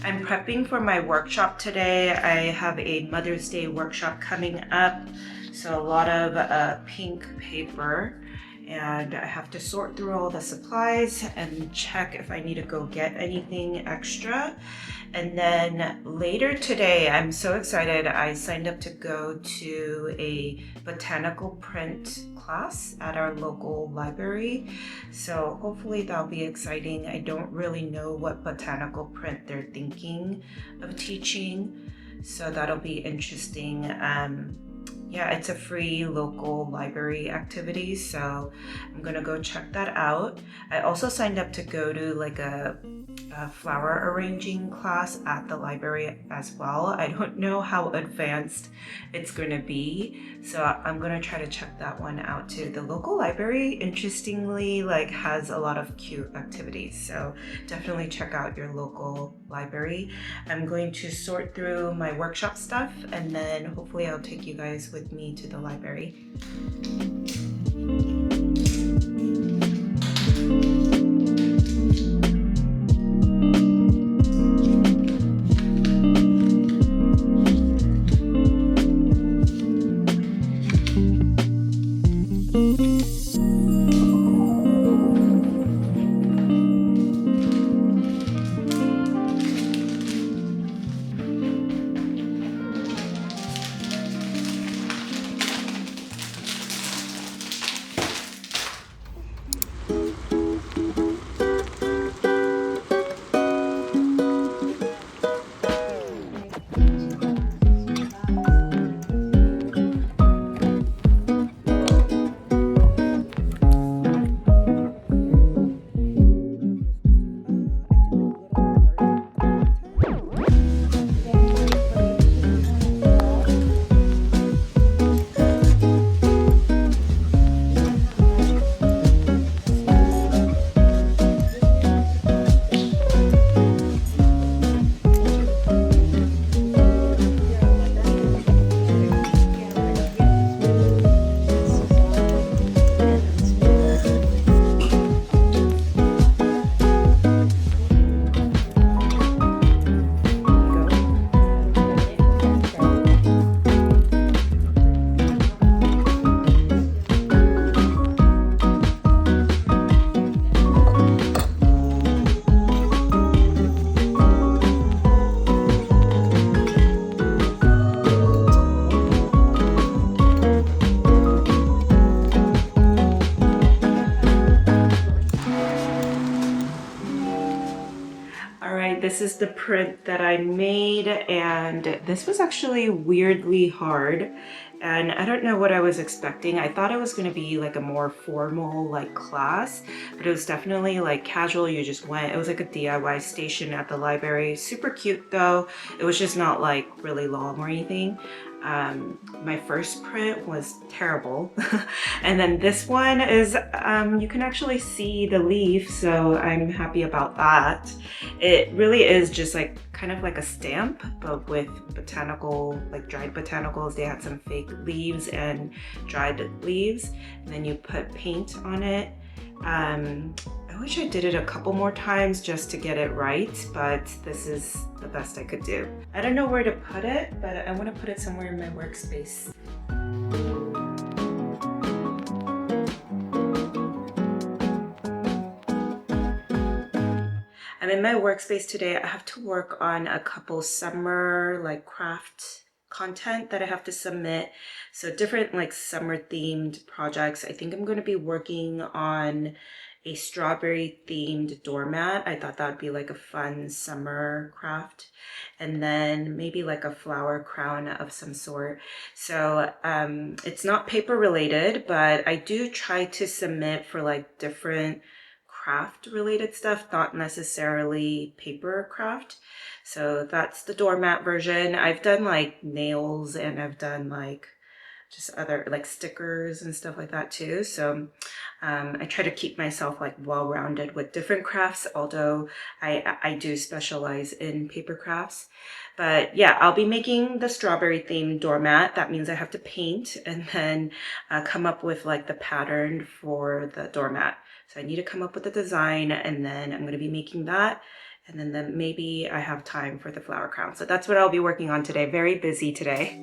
I'm prepping for my workshop today. I have a Mother's Day workshop coming up, so a lot of pink paper, and I have to sort through all the supplies and check if I need to go get anything extra. And then later today, I'm so excited, I signed up to go to a botanical print class at our local library. So hopefully that'll be exciting. I don't really know what botanical print they're thinking of teaching, so that'll be interesting. Yeah, it's a free local library activity, so I'm gonna go check that out. I also signed up to go to like a flower arranging class at the library as well. I don't know how advanced it's going to be, so I'm going to try to check that one out too. The local library, interestingly, like has a lot of cute activities, so definitely check out your local library. I'm going to sort through my workshop stuff, and then hopefully I'll take you guys with me to the library. This is the print that I made, and this was actually weirdly hard, and I don't know what I was expecting. I thought it was going to be like a more formal like class, but it was definitely like casual. You just went. It was like a DIY station at the library. Super cute though. It was just not like really long or anything. My first print was terrible. And then this one is, you can actually see the leaf, so I'm happy about that. It really is just like kind of like a stamp, but with botanical, like dried botanicals. They had some fake leaves and dried leaves, and then you put paint on it. I wish I did it a couple more times just to get it right, but this is the best I could do. I don't know where to put it, but I want to put it somewhere in my workspace. I'm in my workspace today. I have to work on a couple summer like craft content that I have to submit. So different like summer themed projects. I think I'm going to be working on a strawberry themed doormat. I thought that would be like a fun summer craft. And then maybe like a flower crown of some sort. So it's not paper related, but I do try to submit for like different craft related stuff, not necessarily paper craft. So that's the doormat version. I've done like nails, and I've done like just other like stickers and stuff like that too. So I try to keep myself like well-rounded with different crafts, although I do specialize in paper crafts. But yeah, I'll be making the strawberry themed doormat. That means I have to paint and then come up with like the pattern for the doormat. So I need to come up with the design, and then I'm going to be making that. And then maybe I have time for the flower crown. So that's what I'll be working on today. Very busy today.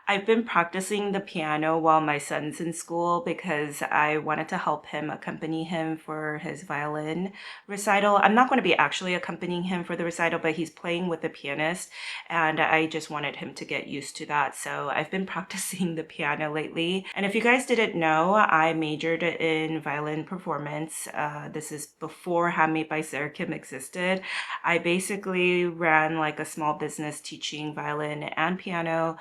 I've been practicing the piano while my son's in school because I wanted to help him accompany him for his violin recital. I'm not going to be actually accompanying him for the recital, but he's playing with the pianist, and I just wanted him to get used to that. So I've been practicing the piano lately. And if you guys didn't know, I majored in violin performance. This is before Handmade by Sarah Kim existed. I basically ran like a small business teaching violin and piano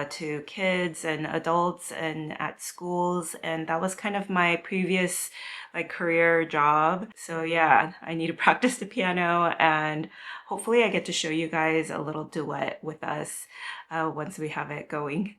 to kids and adults and at schools, and that was kind of my previous like career job. So yeah, I need to practice the piano, and hopefully I get to show you guys a little duet with us once we have it going.